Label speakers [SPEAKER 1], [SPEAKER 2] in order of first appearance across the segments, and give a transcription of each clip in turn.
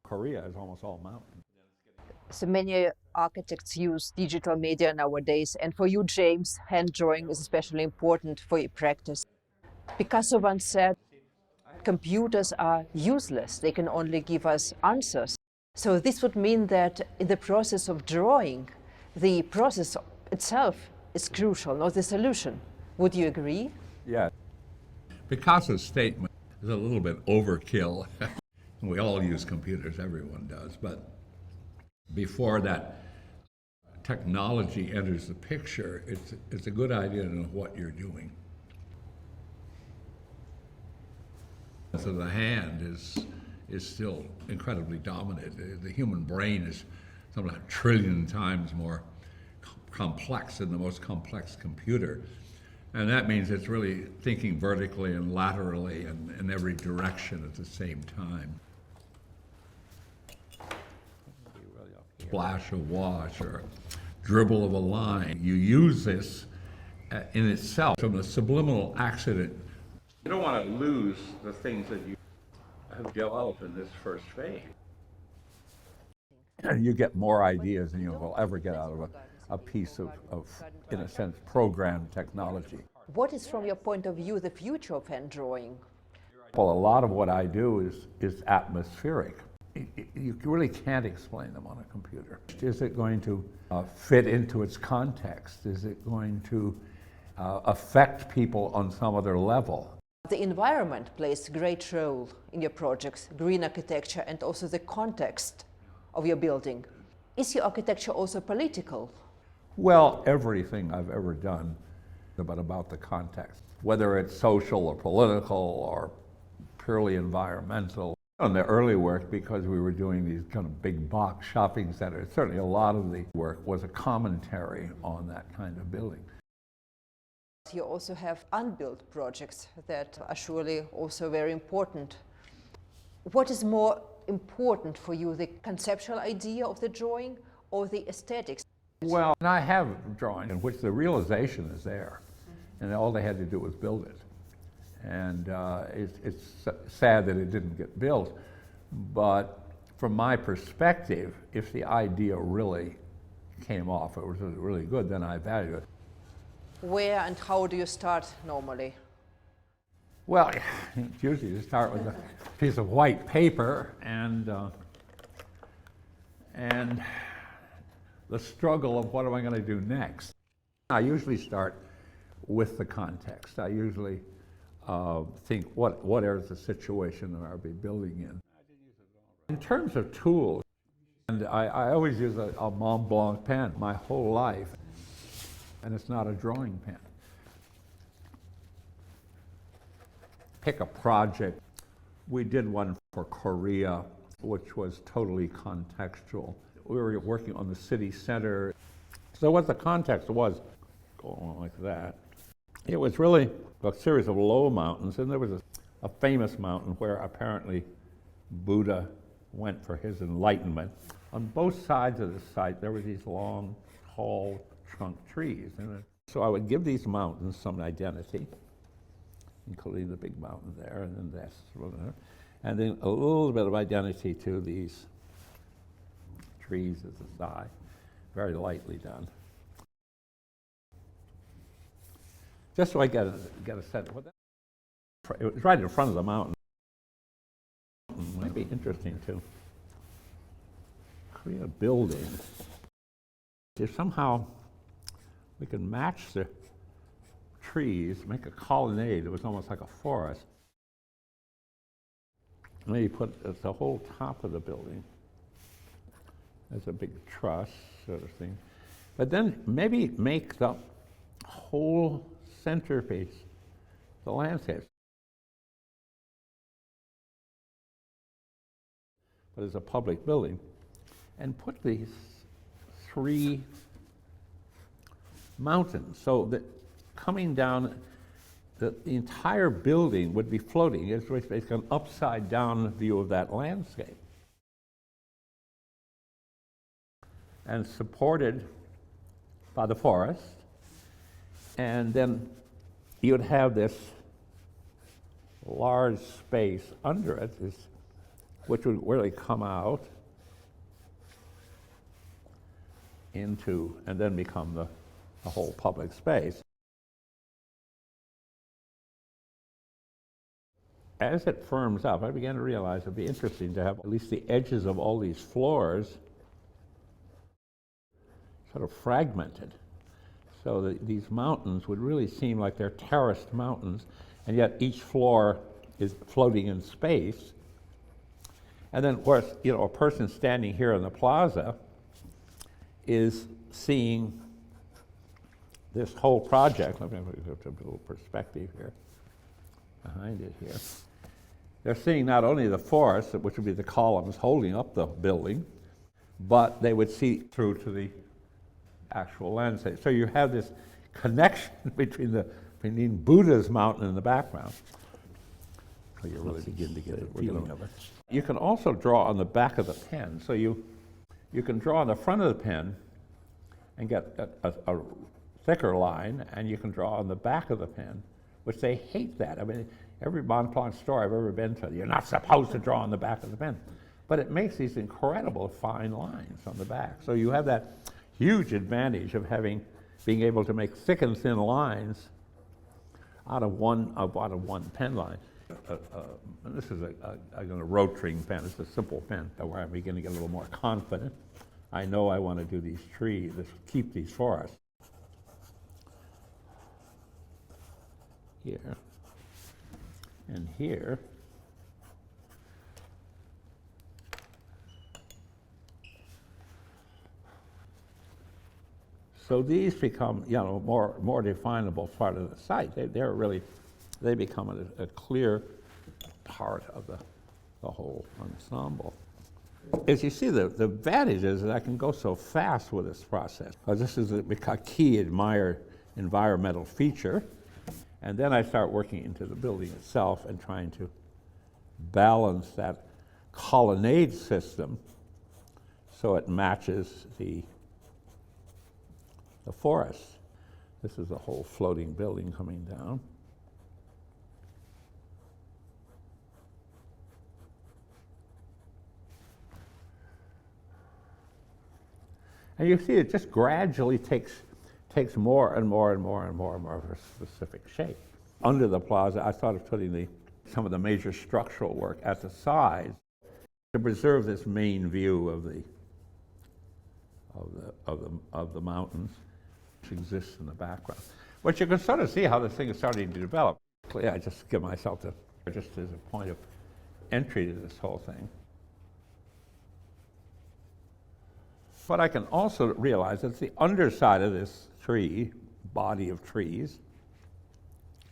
[SPEAKER 1] Korea is almost all mountain.
[SPEAKER 2] So many architects use digital media nowadays, and for you, James, hand drawing is especially important for your practice. Picasso once said, computers are useless, they can only give us answers. So this would mean that in the process of drawing, the process itself is crucial, not the solution. Would you agree?
[SPEAKER 1] Yeah.
[SPEAKER 3] Picasso's statement is a little bit overkill. We all use computers, everyone does, but before that technology enters the picture, it's a good idea to know what you're doing. So the hand is still incredibly dominant. The human brain is some 1 trillion times more complex than the most complex computer. And that means it's really thinking vertically and laterally and in every direction at the same time. Splash a wash or dribble of a line. You use this in itself from a subliminal accident. You don't want to lose the things that you have developed in this first phase.
[SPEAKER 1] You get more ideas than you will ever get out of a piece of, in a sense, programmed technology.
[SPEAKER 2] What is, from your point of view, the future of hand drawing?
[SPEAKER 1] Well, a lot of what I do is atmospheric. You really can't explain them on a computer. Is it going to fit into its context? Is it going to affect people on some other level?
[SPEAKER 2] The environment plays a great role in your projects, green architecture, and also the context of your building. Is your architecture also political?
[SPEAKER 1] Well, everything I've ever done is about the context, whether it's social or political or purely environmental. On the early work, because we were doing these kind of big box shopping centers, certainly a lot of the work was a commentary on that kind of building.
[SPEAKER 2] You also have unbuilt projects that are surely also very important. What is more important for you, the conceptual idea of the drawing or the aesthetics?
[SPEAKER 1] Well, and I have drawings in which the realization is there, and all they had to do was build it. And it's sad that it didn't get built, but from my perspective, if the idea really came off, it was really good, then I value it.
[SPEAKER 2] Where and how do you start normally?
[SPEAKER 1] Well, usually you start with a piece of white paper and the struggle of what am I going to do next. I usually start with the context. I usually think what is the situation that I'll be building in. In terms of tools, and I always use a Mont Blanc pen my whole life, and it's not a drawing pen. Pick a project. We did one for Korea, which was totally contextual. We were working on the city center. So what the context was, going on like that, it was really a series of low mountains, and there was a famous mountain where apparently Buddha went for his enlightenment. On both sides of the site, there were these long, tall trunk trees. And so I would give these mountains some identity, including the big mountain there, and then this, and then a little bit of identity to these trees at the side, very lightly done. Just so I get a sense. It was right in front of the mountain. It might be interesting to create a building. If somehow we can match the trees, make a colonnade that was almost like a forest. Maybe put the whole top of the building as a big truss sort of thing. But then maybe make the whole centerpiece the landscape. But as a public building, and put these 3 mountains so that coming down, the entire building would be floating. It's basically an upside down view of that landscape. And supported by the forest. And then you would have this large space under it, this which would really come out into, and then become the whole public space. As it firms up, I began to realize it'd be interesting to have at least the edges of all these floors sort of fragmented, so that these mountains would really seem like they're terraced mountains, and yet each floor is floating in space. And then, of course, you know, a person standing here in the plaza is seeing this whole project. Let me put a little perspective here, behind it here. They're seeing not only the forest, which would be the columns holding up the building, but they would see through to the actual landscape. So you have this connection between Buddha's mountain in the background. So you really begin to get a feeling of it. You can also draw on the back of the pen. So you can draw on the front of the pen and get a thicker line, and you can draw on the back of the pen, which they hate that. I mean, every Mont Blanc store I've ever been to, you're not supposed to draw on the back of the pen. But it makes these incredible fine lines on the back. So you have that huge advantage of being able to make thick and thin lines out of one pen line. This is a rotring pen. It's a simple pen where I'm beginning to get a little more confident. I know I want to do these trees, keep these forests. Here and here. So these become, you know, more definable part of the site. They become a clear part of the whole ensemble. As you see, the advantage is that I can go so fast with this process. This is a key environmental feature. And then I start working into the building itself and trying to balance that colonnade system so it matches the forest. This is a whole floating building coming down. And you see it just gradually takes more and more and more and more and more of a specific shape. Under the plaza, I started putting some of the major structural work at the sides to preserve this main view of the mountains which exists in the background. But you can sort of see how this thing is starting to develop. I just give myself just as a point of entry to this whole thing. But I can also realize that the underside of this body of trees,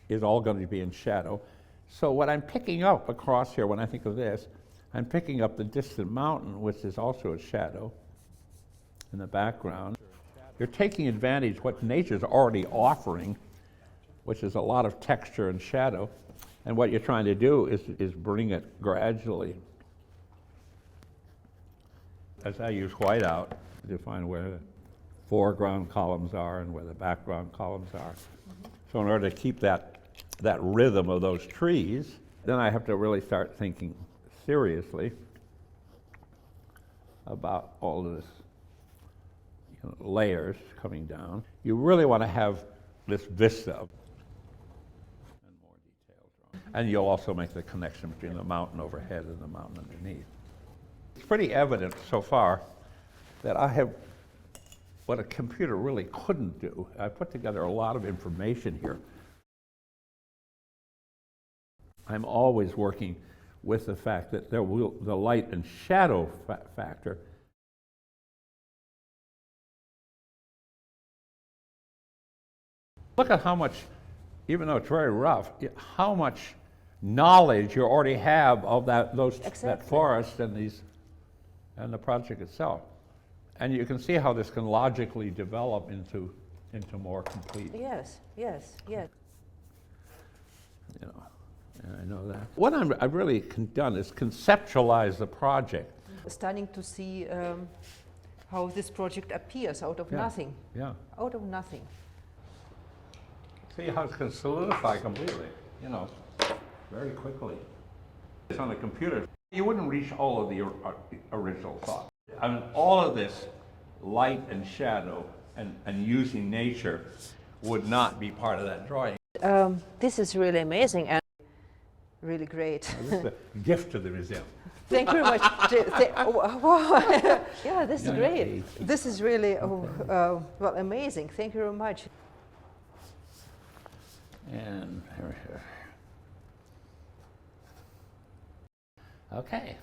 [SPEAKER 1] is all going to be in shadow. So what I'm picking up across here when I think of this, I'm picking up the distant mountain, which is also a shadow in the background. You're taking advantage of what nature's already offering, which is a lot of texture and shadow, and what you're trying to do is bring it gradually. As I use whiteout to define where the foreground columns are and where the background columns are. Mm-hmm. So in order to keep that rhythm of those trees, then I have to really start thinking seriously about all of this, you know, layers coming down. You really want to have this vista and more detailed drawing. And you'll also make the connection between the mountain overhead and the mountain underneath. It's pretty evident so far that I have what a computer really couldn't do. I put together a lot of information here. I'm always working with the fact that the light and shadow factor look at how much, even though it's very rough, how much knowledge you already have of that forest and the project itself. And you can see how this can logically develop into more complete.
[SPEAKER 2] Yes.
[SPEAKER 1] You know, and I know that. What I've really done is conceptualize the project.
[SPEAKER 2] Stunning to see how this project appears out of nothing.
[SPEAKER 1] Yeah.
[SPEAKER 2] Out of nothing.
[SPEAKER 1] See how it can solidify completely, you know, very quickly. It's on the computer. You wouldn't reach all of the original thought. I mean, all of this light and shadow and using nature would not be part of that drawing.
[SPEAKER 2] This is really amazing and really great.
[SPEAKER 1] This is a gift to the museum.
[SPEAKER 2] Thank you very much. Wow. Yeah, this is great. This is really well, amazing. Thank you very much.
[SPEAKER 1] And here. Okay.